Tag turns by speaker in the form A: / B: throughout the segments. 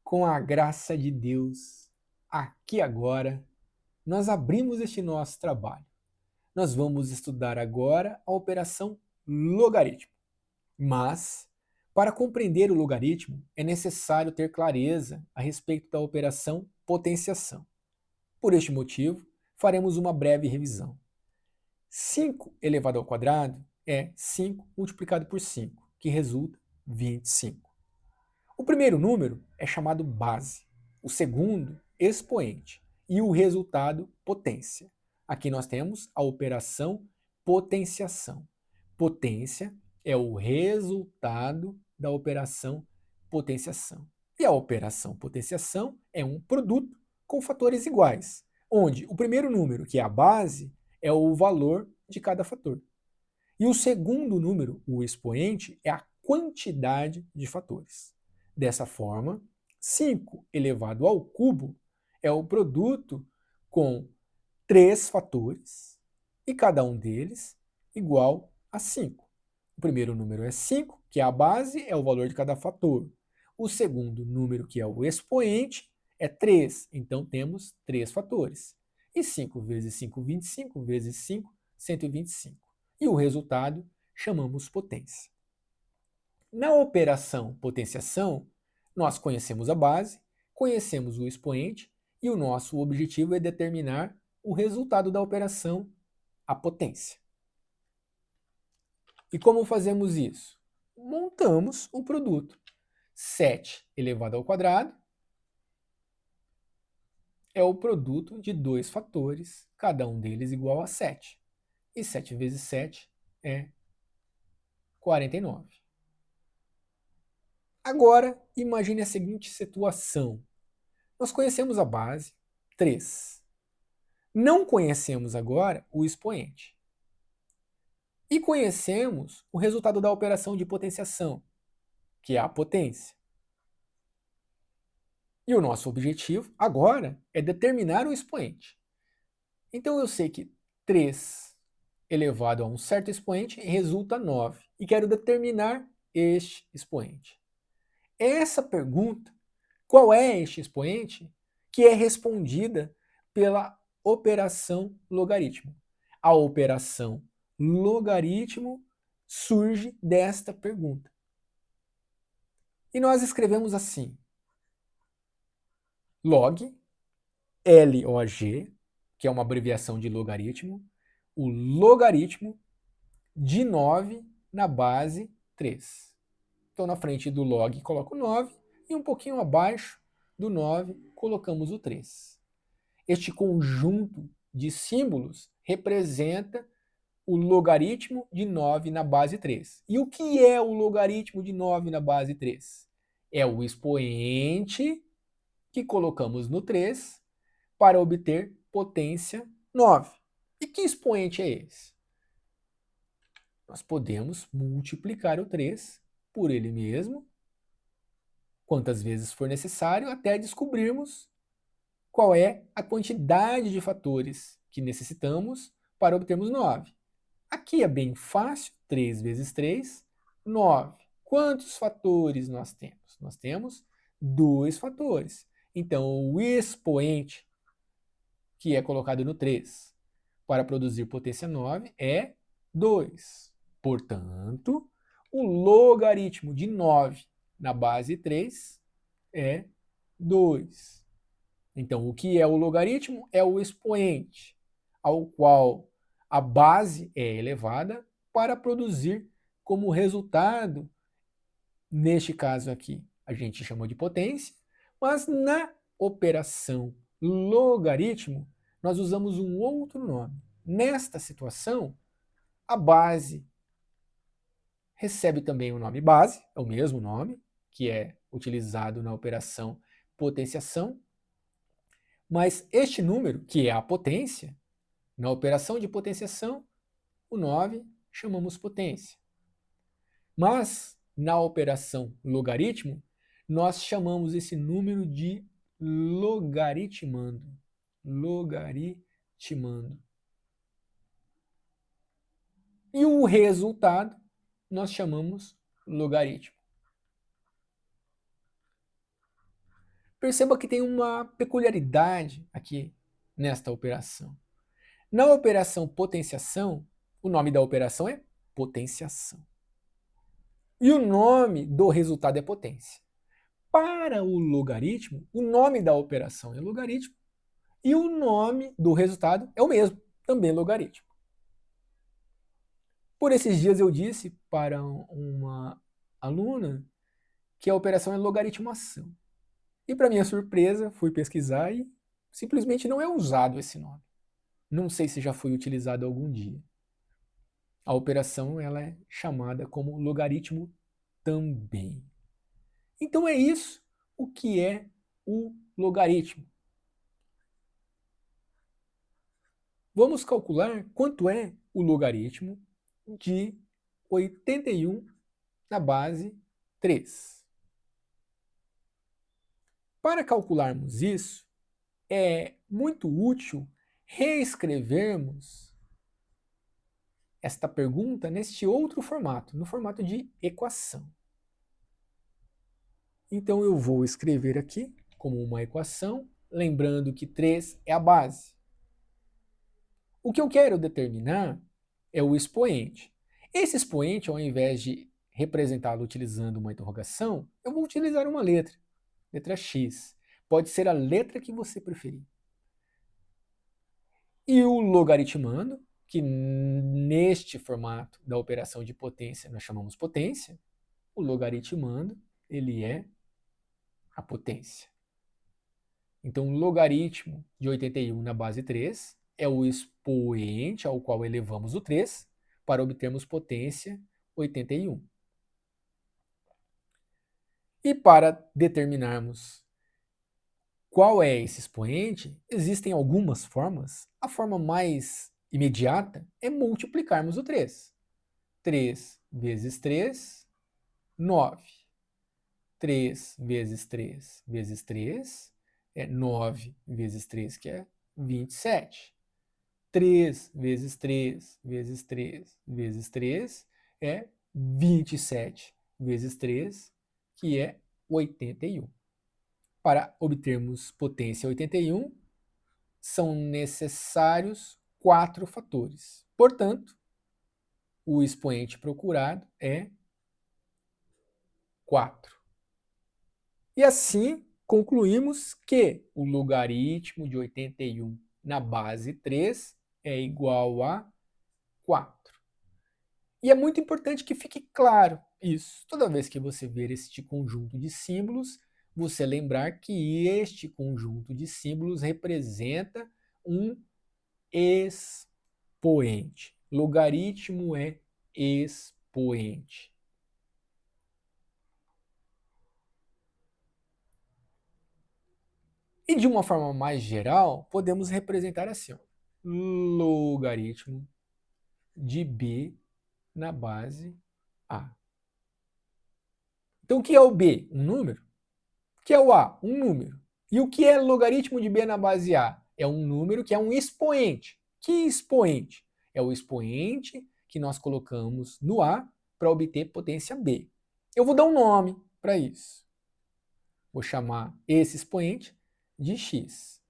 A: Com a graça de Deus, aqui agora, nós abrimos este nosso trabalho. Nós vamos estudar agora a operação logaritmo. Mas, para compreender o logaritmo, é necessário ter clareza a respeito da operação potenciação. Por este motivo, faremos uma breve revisão. 5 elevado ao quadrado é 5 multiplicado por 5, que resulta 25. O primeiro número é chamado base, o segundo, expoente, e o resultado, potência. Aqui nós temos a operação potenciação. Potência é o resultado da operação potenciação. E a operação potenciação é um produto com fatores iguais, onde o primeiro número, que é a base, é o valor de cada fator. E o segundo número, o expoente, é a quantidade de fatores. Dessa forma, 5 elevado ao cubo é o produto com 3 fatores e cada um deles igual a 5. O primeiro número é 5, que é a base, é o valor de cada fator. O segundo número, que é o expoente, é 3, então temos 3 fatores. E 5 vezes 5, 25, vezes 5, 125. E o resultado chamamos potência. Na operação potenciação, nós conhecemos a base, conhecemos o expoente e o nosso objetivo é determinar o resultado da operação, a potência. E como fazemos isso? Montamos o produto. 7 elevado ao quadrado é o produto de dois fatores, cada um deles igual a 7. E 7 vezes 7 é 49. Agora, imagine a seguinte situação. Nós conhecemos a base, 3. Não conhecemos agora o expoente. E conhecemos o resultado da operação de potenciação, que é a potência. E o nosso objetivo agora é determinar o expoente. Então eu sei que 3 elevado a um certo expoente resulta 9. E quero determinar este expoente. Essa pergunta, qual é este expoente, que é respondida pela operação logaritmo. A operação logaritmo surge desta pergunta. E nós escrevemos assim: log, LOG, que é uma abreviação de logaritmo, o logaritmo de 9 na base 3. Então, na frente do log, coloco 9 e um pouquinho abaixo do 9, colocamos o 3. Este conjunto de símbolos representa o logaritmo de 9 na base 3. E o que é o logaritmo de 9 na base 3? É o expoente que colocamos no 3 para obter potência 9. E que expoente é esse? Nós podemos multiplicar o 3 por ele mesmo, quantas vezes for necessário, até descobrirmos qual é a quantidade de fatores que necessitamos para obtermos 9. Aqui é bem fácil, 3 vezes 3, 9. Quantos fatores nós temos? Nós temos 2 fatores. Então, o expoente, que é colocado no 3, para produzir potência 9 é 2. Portanto, o logaritmo de 9 na base 3 é 2. Então, o que é o logaritmo? É o expoente, ao qual a base é elevada para produzir como resultado, neste caso aqui, a gente chamou de potência, mas na operação logaritmo, nós usamos um outro nome. Nesta situação, a base recebe também o nome base, é o mesmo nome, que é utilizado na operação potenciação, mas este número, que é a potência, na operação de potenciação, o 9 chamamos potência. Mas na operação logaritmo, nós chamamos esse número de logaritmando. Logaritmando. E o resultado nós chamamos logaritmo. Perceba que tem uma peculiaridade aqui nesta operação. Na operação potenciação, o nome da operação é potenciação. E o nome do resultado é potência. Para o logaritmo, o nome da operação é logaritmo e o nome do resultado é o mesmo, também logaritmo. Por esses dias eu disse para uma aluna que a operação é logaritmação. E para minha surpresa, fui pesquisar e simplesmente não é usado esse nome. Não sei se já foi utilizado algum dia. A operação ela é chamada como logaritmo também. Então é isso o que é o logaritmo. Vamos calcular quanto é o logaritmo de 81 na base 3. Para calcularmos isso, é muito útil reescrevermos esta pergunta neste outro formato, no formato de equação. Então eu vou escrever aqui como uma equação, lembrando que 3 é a base. O que eu quero determinar é o expoente. Esse expoente, ao invés de representá-lo utilizando uma interrogação, eu vou utilizar uma letra x. Pode ser a letra que você preferir. E o logaritmando, que neste formato da operação de potência nós chamamos potência, o logaritmando, ele é a potência. Então, o logaritmo de 81 na base 3 é o expoente ao qual elevamos o 3 para obtermos potência 81. E para determinarmos qual é esse expoente, existem algumas formas. A forma mais imediata é multiplicarmos o 3. 3 vezes 3, 9. 3 vezes 3 vezes 3 é 9 vezes 3, que é 27. 3 vezes 3 vezes 3 vezes 3 é 27 vezes 3, que é 81. Para obtermos potência 81, são necessários 4 fatores. Portanto, o expoente procurado é 4. E assim, concluímos que o logaritmo de 81 na base 3 é igual a 4. E é muito importante que fique claro isso. Toda vez que você ver este conjunto de símbolos, você lembrar que este conjunto de símbolos representa um expoente. Logaritmo é expoente. E de uma forma mais geral, podemos representar assim, ó, logaritmo de b na base a. Então, o que é o b? Um número. O que é o a? Um número. E o que é logaritmo de b na base a? É um número que é um expoente. Que expoente? É o expoente que nós colocamos no a para obter potência b. Eu vou dar um nome para isso. Vou chamar esse expoente de x.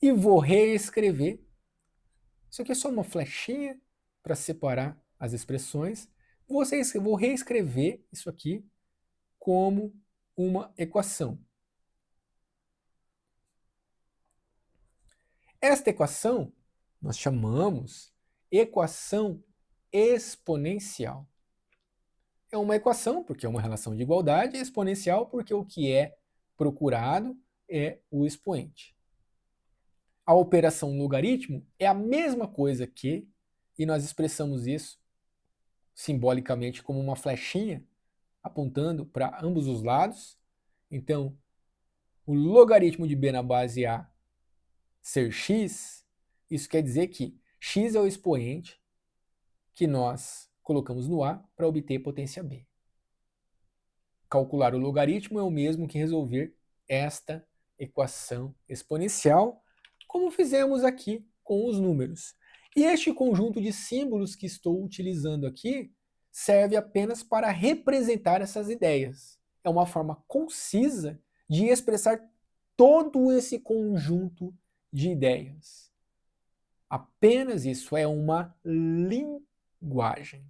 A: E vou reescrever. Isso aqui é só uma flechinha para separar as expressões. Vou reescrever isso aqui como uma equação. Esta equação nós chamamos equação exponencial. É uma equação porque é uma relação de igualdade, e exponencial porque o que é procurado é o expoente. A operação logaritmo é a mesma coisa que, e nós expressamos isso simbolicamente como uma flechinha apontando para ambos os lados. Então, o logaritmo de b na base a ser x, isso quer dizer que x é o expoente que nós colocamos no a para obter potência b. Calcular o logaritmo é o mesmo que resolver esta equação exponencial, como fizemos aqui com os números. E este conjunto de símbolos que estou utilizando aqui serve apenas para representar essas ideias. É uma forma concisa de expressar todo esse conjunto de ideias. Apenas isso é uma linguagem.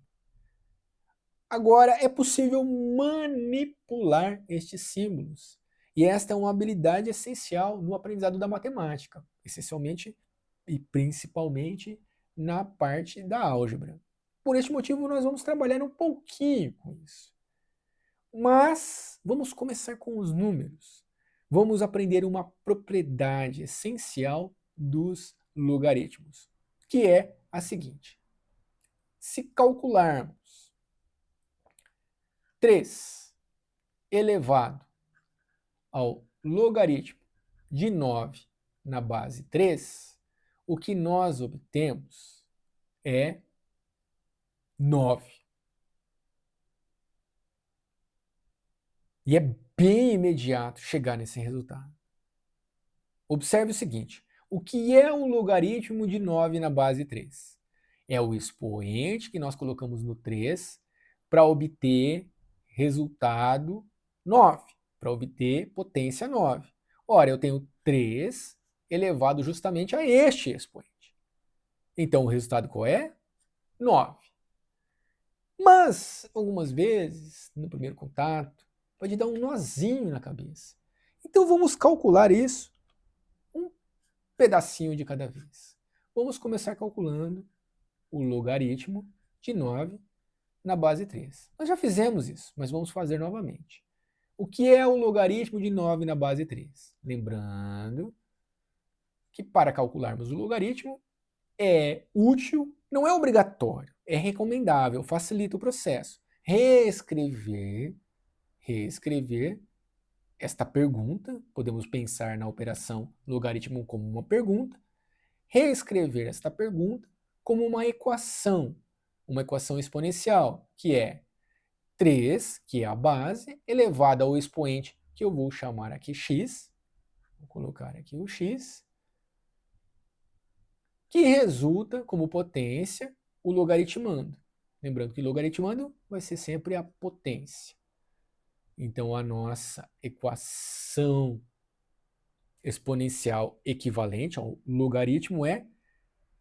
A: Agora, é possível manipular estes símbolos. E esta é uma habilidade essencial no aprendizado da matemática, essencialmente e principalmente na parte da álgebra. Por este motivo, nós vamos trabalhar um pouquinho com isso. Mas vamos começar com os números. Vamos aprender uma propriedade essencial dos logaritmos, que é a seguinte: se calcularmos 3 elevado ao logaritmo de 9 na base 3, o que nós obtemos é 9. E é bem imediato chegar nesse resultado. Observe o seguinte: o que é um logaritmo de 9 na base 3? É o expoente que nós colocamos no 3 para obter resultado 9, para obter potência 9. Ora, eu tenho 3 elevado justamente a este expoente. Então, o resultado qual é? 9. Mas, algumas vezes, no primeiro contato, pode dar um nozinho na cabeça. Então, vamos calcular isso um pedacinho de cada vez. Vamos começar calculando o logaritmo de 9 na base 3. Nós já fizemos isso, mas vamos fazer novamente. O que é o logaritmo de 9 na base 3? Lembrando que para calcularmos o logaritmo é útil, não é obrigatório, é recomendável, facilita o processo. Reescrever esta pergunta, podemos pensar na operação logaritmo como uma pergunta, reescrever esta pergunta como uma equação exponencial, que é 3, que é a base, elevada ao expoente, que eu vou chamar aqui x, vou colocar aqui o x, que resulta como potência o logaritmando. Lembrando que logaritmando vai ser sempre a potência. Então, a nossa equação exponencial equivalente ao logaritmo é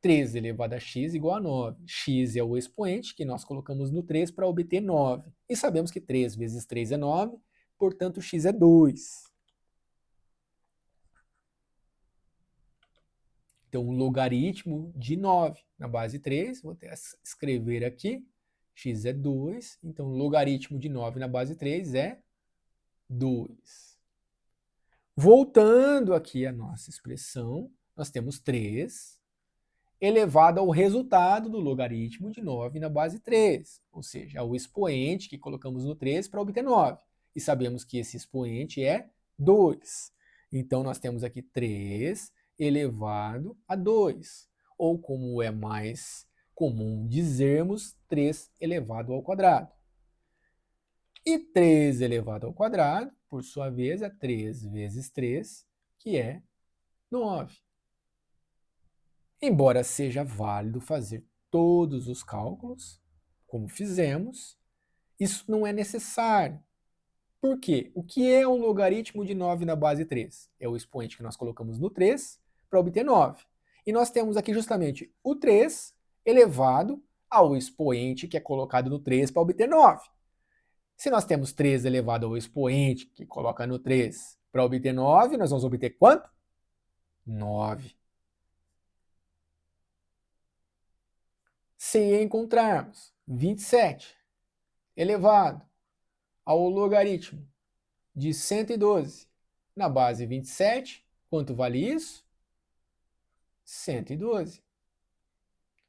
A: 3 elevado a x igual a 9. X é o expoente que nós colocamos no 3 para obter 9. E sabemos que 3 vezes 3 é 9, portanto, x é 2. Então, um logaritmo de 9 na base 3, vou até escrever aqui, x é 2, então logaritmo de 9 na base 3 é 2. Voltando aqui à nossa expressão, nós temos 3 elevado ao resultado do logaritmo de 9 na base 3, ou seja, ao expoente que colocamos no 3 para obter 9. E sabemos que esse expoente é 2. Então, nós temos aqui 3 elevado a 2, ou como é mais comum dizermos, 3 elevado ao quadrado. E 3 elevado ao quadrado, por sua vez, é 3 vezes 3, que é 9. Embora seja válido fazer todos os cálculos, como fizemos, isso não é necessário. Por quê? O que é um logaritmo de 9 na base 3? É o expoente que nós colocamos no 3 para obter 9. E nós temos aqui justamente o 3 elevado ao expoente que é colocado no 3 para obter 9. Se nós temos 3 elevado ao expoente que coloca no 3 para obter 9, nós vamos obter quanto? 9. Se encontrarmos 27 elevado ao logaritmo de 112 na base 27, quanto vale isso? 112.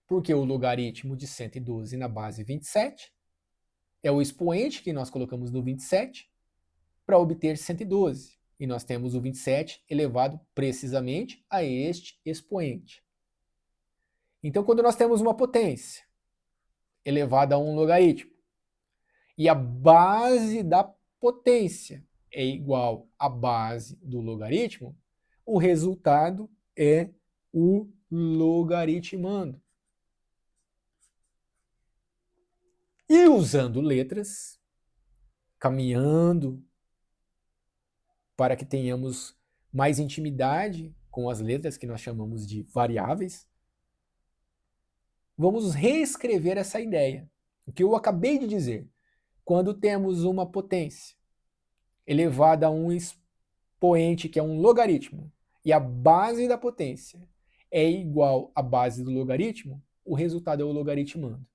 A: Porque o logaritmo de 112 na base 27 é o expoente que nós colocamos no 27 para obter 112. E nós temos o 27 elevado precisamente a este expoente. Então, quando nós temos uma potência elevada a um logaritmo e a base da potência é igual à base do logaritmo, o resultado é o logaritmando. E usando letras, caminhando para que tenhamos mais intimidade com as letras que nós chamamos de variáveis, vamos reescrever essa ideia. O que eu acabei de dizer. Quando temos uma potência elevada a um expoente, que é um logaritmo, e a base da potência é igual à base do logaritmo, o resultado é o logaritmando.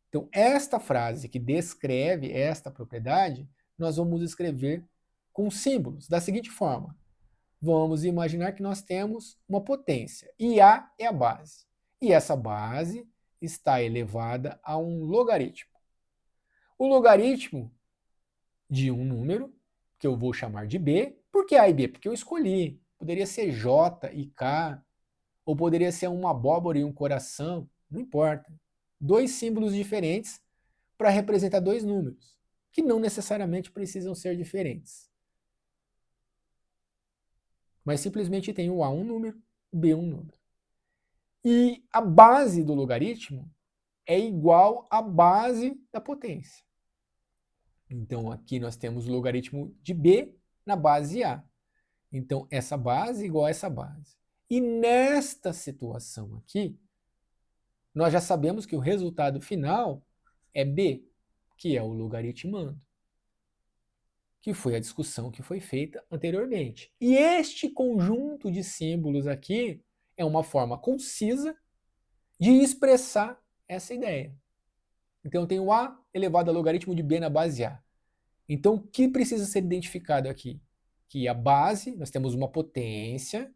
A: Então, esta frase que descreve esta propriedade, nós vamos escrever com símbolos, da seguinte forma. Vamos imaginar que nós temos uma potência, e A é a base. E essa base está elevada a um logaritmo. O logaritmo de um número, que eu vou chamar de B, por que A e B? Porque eu escolhi. Poderia ser J e K, ou poderia ser uma abóbora e um coração, não importa. Dois símbolos diferentes para representar dois números, que não necessariamente precisam ser diferentes. Mas simplesmente tem o A um número, B um número. E a base do logaritmo é igual à base da potência. Então aqui nós temos o logaritmo de B na base A. Então essa base é igual a essa base. E nesta situação aqui, nós já sabemos que o resultado final é B, que é o logaritmando, que foi a discussão que foi feita anteriormente. E este conjunto de símbolos aqui é uma forma concisa de expressar essa ideia. Então eu tenho A elevado a logaritmo de B na base A. Então o que precisa ser identificado aqui? Que a base, nós temos uma potência.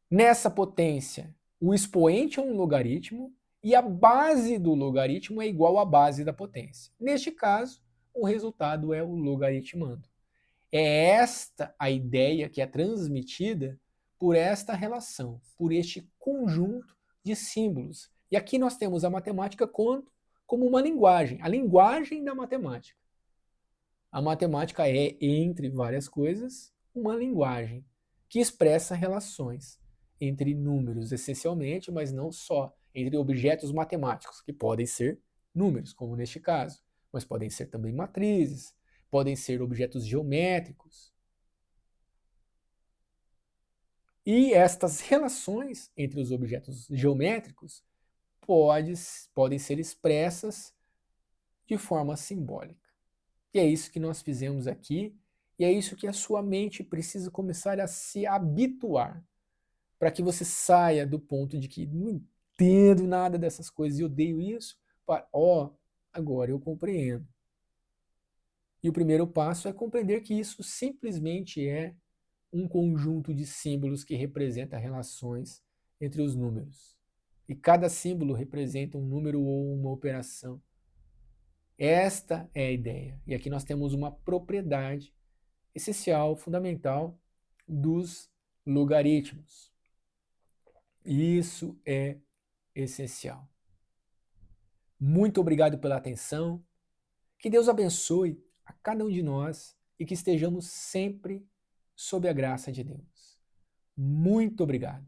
A: Nessa potência, o expoente é um logaritmo e a base do logaritmo é igual à base da potência. Neste caso, o resultado é o logaritmando. É esta a ideia que é transmitida por esta relação, por este conjunto de símbolos. E aqui nós temos a matemática como uma linguagem, a linguagem da matemática. A matemática é, entre várias coisas, uma linguagem que expressa relações entre números essencialmente, mas não só, entre objetos matemáticos, que podem ser números, como neste caso, mas podem ser também matrizes, podem ser objetos geométricos. E estas relações entre os objetos geométricos podem ser expressas de forma simbólica. E é isso que nós fizemos aqui, e é isso que a sua mente precisa começar a se habituar, para que você saia do ponto de que não entendo nada dessas coisas e odeio isso, para, agora eu compreendo. E o primeiro passo é compreender que isso simplesmente é um conjunto de símbolos que representa relações entre os números. E cada símbolo representa um número ou uma operação. Esta é a ideia. E aqui nós temos uma propriedade essencial, fundamental, dos logaritmos. Isso é essencial. Muito obrigado pela atenção. Que Deus abençoe a cada um de nós e que estejamos sempre sob a graça de Deus. Muito obrigado.